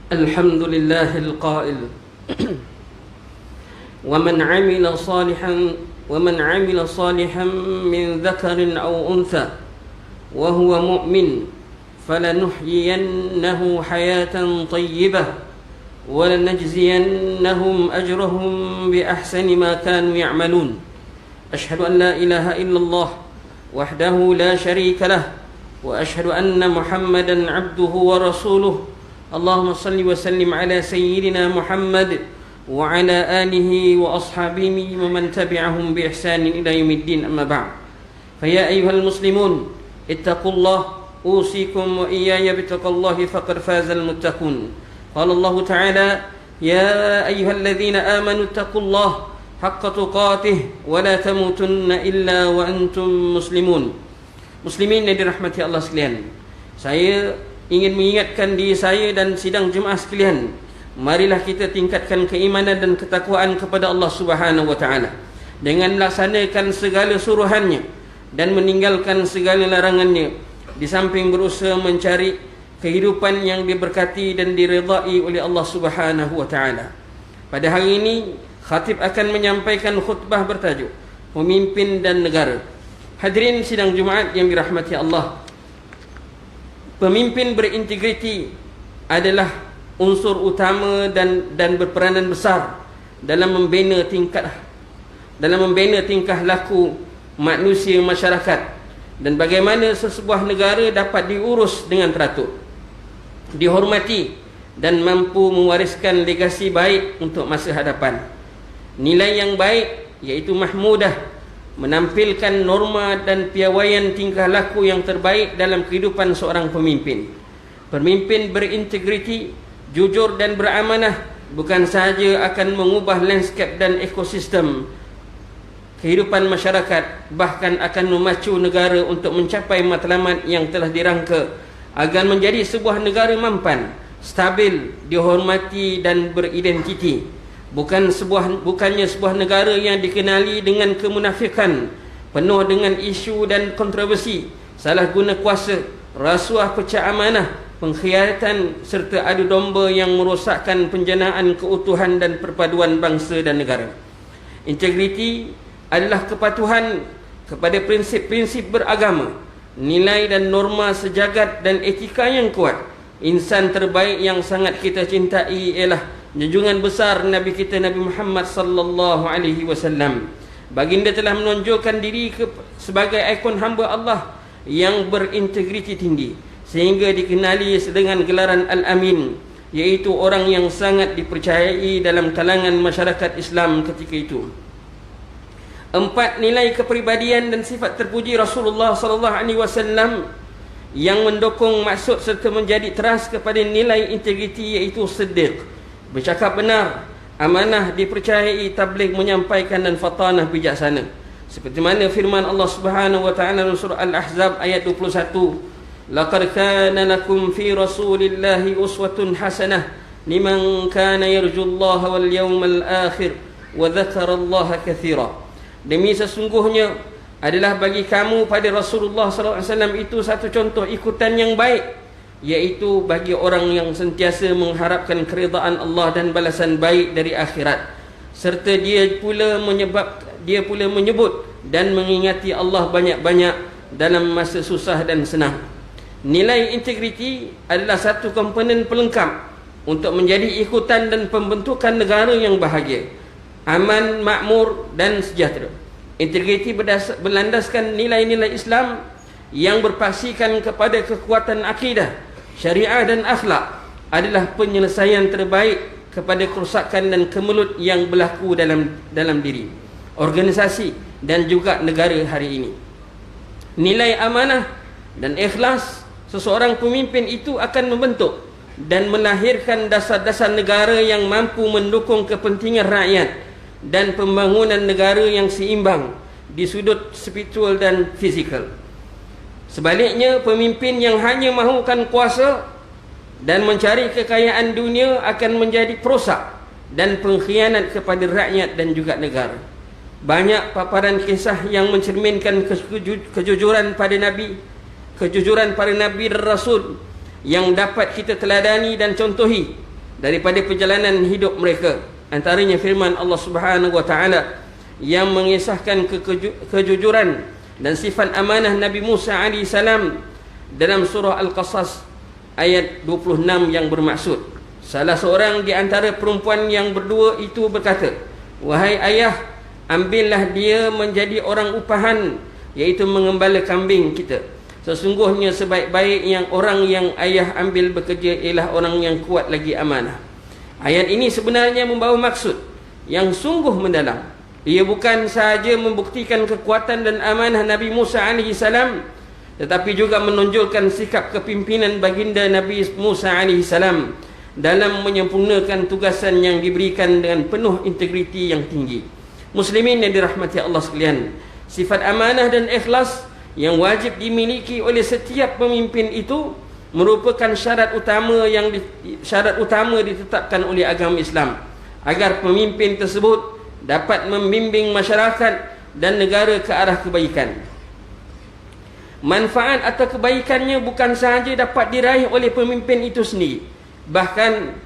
الحمد لله القائل ومن عمل صالحا من ذكر أو أنثى وهو مؤمن فلنحيينه حياة طيبة ولنجزينهم أجرهم بأحسن ما كانوا يعملون أشهد أن لا إله إلا الله وحده لا شريك له وأشهد أن محمدا عبده ورسوله اللهم صل وسلم على سيدنا محمد وعلى آله وأصحابه ومن تبعهم بإحسان إلى يوم الدين أما بعد فيا أيها المسلمون اتقوا الله أوصيكم وإياي بتقوى الله فقد فاز المتقون قال الله تعالى يا أيها الذين آمنوا اتقوا الله حق تقاته ولا تموتن إلا وأنتم مسلمون. Muslimin yang dirahmati Allah sekalian, saya ingin mengingatkan diri saya dan sidang jemaah sekalian, marilah kita tingkatkan keimanan dan ketakwaan kepada Allah Subhanahu wa taala dengan melaksanakan segala suruhannya dan meninggalkan segala larangannya, di samping berusaha mencari kehidupan yang diberkati dan diridai oleh Allah Subhanahu wa taala. Pada hari ini khatib akan menyampaikan khutbah bertajuk Pemimpin dan Negara. Hadirin sidang Jumaat yang dirahmati Allah, pemimpin berintegriti adalah unsur utama dan berperanan besar dalam membina tingkah laku manusia masyarakat dan bagaimana sesebuah negara dapat diurus dengan teratur, dihormati dan mampu mewariskan legasi baik untuk masa hadapan. Nilai yang baik iaitu mahmudah menampilkan norma dan piawaian tingkah laku yang terbaik dalam kehidupan seorang pemimpin. Pemimpin berintegriti, jujur dan beramanah bukan sahaja akan mengubah lanskap dan ekosistem kehidupan masyarakat, bahkan akan memacu negara untuk mencapai matlamat yang telah dirangka agar menjadi sebuah negara mampan, stabil, dihormati dan beridentiti. Bukannya sebuah negara yang dikenali dengan kemunafikan, penuh dengan isu dan kontroversi, salah guna kuasa, rasuah pecah amanah, pengkhianatan serta adu domba yang merosakkan penjanaan keutuhan dan perpaduan bangsa dan negara. Integriti adalah kepatuhan kepada prinsip-prinsip beragama, nilai dan norma sejagat dan etika yang kuat. Insan terbaik yang sangat kita cintai ialah junjungan besar Nabi kita Nabi Muhammad sallallahu alaihi wasallam. Baginda telah menonjolkan diri sebagai ikon hamba Allah yang berintegriti tinggi sehingga dikenali dengan gelaran Al-Amin, iaitu orang yang sangat dipercayai dalam kalangan masyarakat Islam ketika itu. 4 nilai kepribadian dan sifat terpuji Rasulullah sallallahu alaihi wasallam yang mendukung maksud serta menjadi teras kepada nilai integriti, iaitu siddiq, bercakap benar, amanah, dipercayai, tabligh, menyampaikan dan fatanah, bijaksana. Seperti mana firman Allah Subhanahu wa taala dalam surah Al-Ahzab ayat 21, laqad kana lakum fi rasulillahi uswatun hasanah liman kana yarjullaha wal yawmal akhir wa dzakarallaha katsira. Demi sesungguhnya adalah bagi kamu pada Rasulullah sallallahu alaihi wasallam itu satu contoh ikutan yang baik, iaitu bagi orang yang sentiasa mengharapkan keridaan Allah dan balasan baik dari akhirat, serta dia pula menyebut dan mengingati Allah banyak-banyak dalam masa susah dan senang. Nilai integriti adalah satu komponen pelengkap untuk menjadi ikutan dan pembentukan negara yang bahagia, aman, makmur dan sejahtera. Integriti berlandaskan nilai-nilai Islam yang berpaksikan kepada kekuatan akidah, syariah dan akhlak adalah penyelesaian terbaik kepada kerosakan dan kemelut yang berlaku dalam diri, organisasi dan juga negara hari ini. Nilai amanah dan ikhlas seseorang pemimpin itu akan membentuk dan melahirkan dasar-dasar negara yang mampu mendukung kepentingan rakyat dan pembangunan negara yang seimbang di sudut spiritual dan fizikal. Sebaliknya, pemimpin yang hanya mahukan kuasa dan mencari kekayaan dunia akan menjadi perosak dan pengkhianat kepada rakyat dan juga negara. Banyak paparan kisah yang mencerminkan kejujuran para nabi dan rasul yang dapat kita teladani dan contohi. daripada perjalanan hidup mereka. Antaranya firman Allah Subhanahu wa taala yang mengisahkan kejujuran dan sifat amanah Nabi Musa AS dalam surah Al-Qasas ayat 26 yang bermaksud, salah seorang di antara perempuan yang berdua itu berkata, wahai ayah, ambillah dia menjadi orang upahan, iaitu mengembala kambing kita. Sesungguhnya sebaik-baik yang orang yang ayah ambil bekerja ialah orang yang kuat lagi amanah. Ayat ini sebenarnya membawa maksud yang sungguh mendalam. Ia bukan sahaja membuktikan kekuatan dan amanah Nabi Musa AS, tetapi juga menonjolkan sikap kepimpinan baginda Nabi Musa AS dalam menyempurnakan tugasan yang diberikan dengan penuh integriti yang tinggi. Muslimin yang dirahmati Allah sekalian, sifat amanah dan ikhlas yang wajib dimiliki oleh setiap pemimpin itu merupakan syarat utama ditetapkan oleh agama Islam agar pemimpin tersebut dapat membimbing masyarakat dan negara ke arah kebaikan. Manfaat atau kebaikannya bukan sahaja dapat diraih oleh pemimpin itu sendiri, bahkan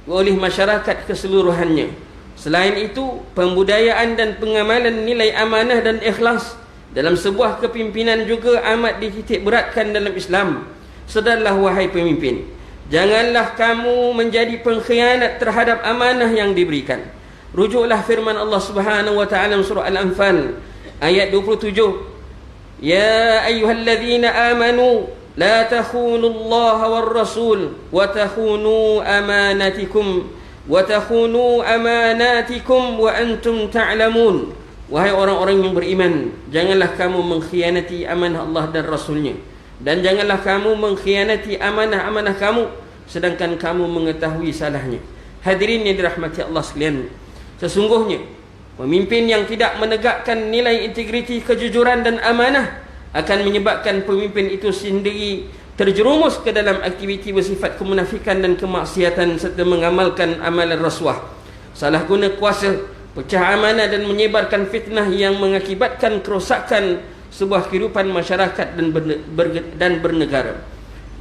oleh masyarakat keseluruhannya. Selain itu, pembudayaan dan pengamalan nilai amanah dan ikhlas dalam sebuah kepimpinan juga amat dititik beratkan dalam Islam. Sedarlah wahai pemimpin, janganlah kamu menjadi pengkhianat terhadap amanah yang diberikan. Rujuklah firman Allah Subhanahu wa taala surah Al-Anfal ayat 27, ya ayyuhalladzina amanu la takhunu Allah war rasul wa takhunu amanatikum wa antum ta'lamun. Wahai orang-orang yang beriman, janganlah kamu mengkhianati amanah Allah dan Rasulnya, dan janganlah kamu mengkhianati amanah-amanah kamu sedangkan kamu mengetahui salahnya. Hadirin yang dirahmati Allah sekalian, sesungguhnya pemimpin yang tidak menegakkan nilai integriti, kejujuran dan amanah akan menyebabkan pemimpin itu sendiri terjerumus ke dalam aktiviti bersifat kemunafikan dan kemaksiatan serta mengamalkan amalan rasuah, salah guna kuasa, pecah amanah dan menyebarkan fitnah yang mengakibatkan kerosakan sebuah kehidupan masyarakat dan bernegara.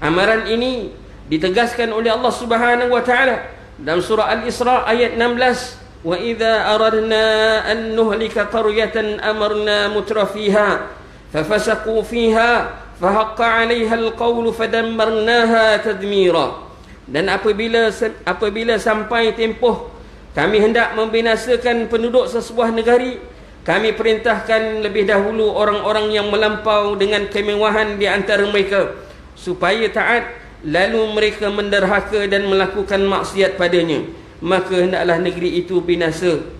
Amaran ini ditegaskan oleh Allah Subhanahu wa taala dalam surah Al-Isra ayat 16, wa idza aradna an nuhlika qaryatan amarna mutrafiha fafasaqu fiha fahaqqa 'alaiha al-qawlu fadammarnaha tadmira. Dan apabila sampai tempoh kami hendak membinasakan penduduk sesebuah negeri, kami perintahkan lebih dahulu orang-orang yang melampau dengan kemewahan di antara mereka supaya taat, lalu mereka menderhaka dan melakukan maksiat padanya, maka hendaklah negeri itu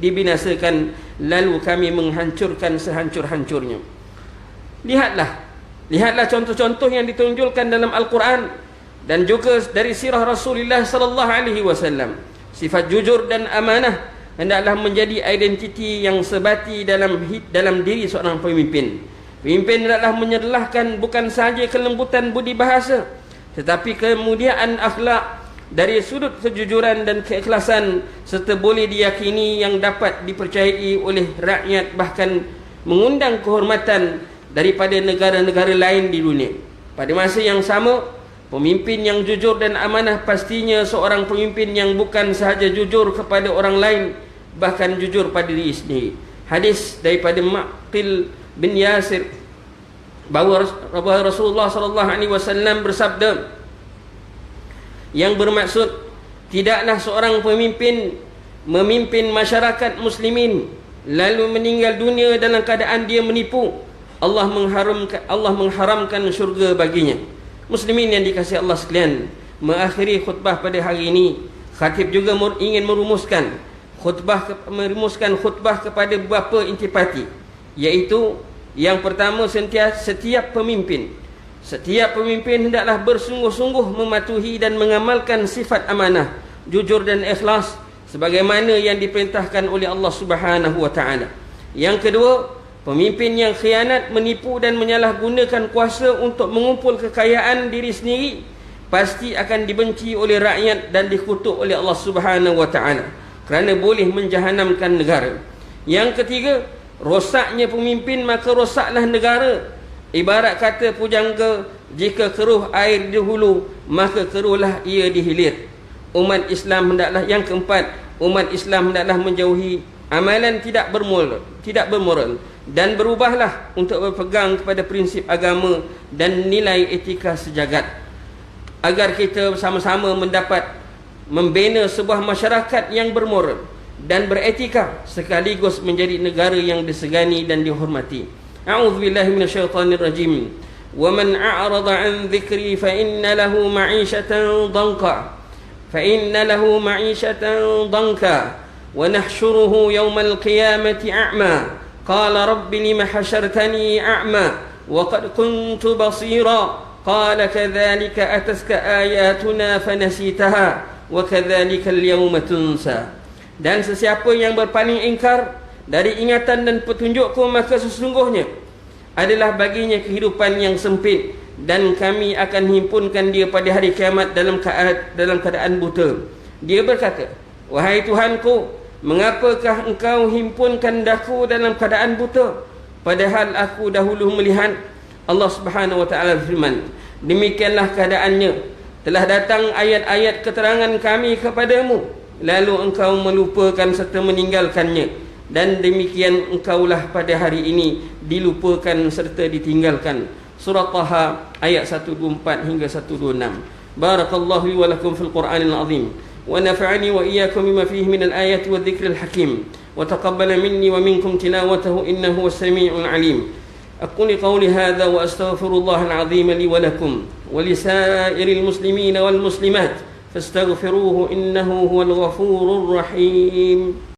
dibinasakan, lalu kami menghancurkan sehancur-hancurnya. Lihatlah contoh-contoh yang ditunjukkan dalam Al-Quran dan juga dari sirah Rasulullah sallallahu alaihi wasallam. Sifat jujur dan amanah hendaklah menjadi identiti yang sebati dalam diri seorang pemimpin. Pemimpin hendaklah menyerlahkan bukan sahaja kelembutan budi bahasa, tetapi kemuliaan akhlak dari sudut kejujuran dan keikhlasan, serta boleh diyakini yang dapat dipercayai oleh rakyat, bahkan mengundang kehormatan daripada negara-negara lain di dunia. Pada masa yang sama, pemimpin yang jujur dan amanah pastinya seorang pemimpin yang bukan sahaja jujur kepada orang lain, bahkan jujur pada diri sendiri. Hadis daripada Maqil bin Yasir bahawa Rasulullah sallallahu alaihi wasallam bersabda yang bermaksud, tidaklah seorang pemimpin memimpin masyarakat muslimin lalu meninggal dunia dalam keadaan dia menipu, Allah mengharamkan syurga baginya. Muslimin yang dikasihi Allah sekalian, mengakhiri khutbah pada hari ini, khatib juga ingin merumuskan khutbah kepada beberapa intipati, iaitu yang pertama, setiap pemimpin hendaklah bersungguh-sungguh mematuhi dan mengamalkan sifat amanah, jujur dan ikhlas sebagaimana yang diperintahkan oleh Allah Subhanahu wa taala. Yang kedua, pemimpin yang khianat, menipu dan menyalahgunakan kuasa untuk mengumpul kekayaan diri sendiri pasti akan dibenci oleh rakyat dan dikutuk oleh Allah Subhanahu wa taala kerana boleh menjahanamkan negara. Yang ketiga, rosaknya pemimpin maka rosaklah negara. Ibarat kata pujangga, jika keruh air di hulu, maka keruhlah ia di hilir. umat Islam hendaklah, yang keempat, umat Islam hendaklah menjauhi amalan tidak bermoral dan berubahlah untuk berpegang kepada prinsip agama dan nilai etika sejagat, agar kita sama-sama mendapat membina sebuah masyarakat yang bermoral dan beretika sekaligus menjadi negara yang disegani dan dihormati. A'udzubillahi minasyaitonirrajim. Wa man a'rada 'an dzikri fa inna lahu ma'ishatan danka wa nahsyuruhu yawmal qiyamati a'ma qala rabbi lima hasyartani a'ma wa qad kuntu basira qala kadzalika ataska ayatuna fanasitaha wa kadzalika al-yawma tunsa. Dan sesiapa yang berpaling ingkar dari ingatan dan petunjukku, maka sesungguhnya adalah baginya kehidupan yang sempit, dan kami akan himpunkan dia pada hari kiamat dalam keadaan buta. Dia berkata, wahai Tuhanku, mengapakah engkau himpunkan daku dalam keadaan buta, padahal aku dahulu melihat? Allah Subhanahu wa taala berfirman, demikianlah keadaannya, telah datang ayat-ayat keterangan kami kepadamu, lalu engkau melupakan serta meninggalkannya, dan demikian engkaulah pada hari ini dilupakan serta ditinggalkan. Surah Taha ayat 124 hingga 126. Barakallahu li wa lakum fil Qur'anil azim wa nafa'ani wa iyyakum bima fihi minal ayati wadh-dhikril hakim wa taqabbala minni wa minkum tilawatahu innahu was-sami'ul 'alim. أقول قولي هذا وأستغفر الله العظيم لي ولكم ولسائر المسلمين والمسلمات فاستغفروه إنه هو الغفور الرحيم.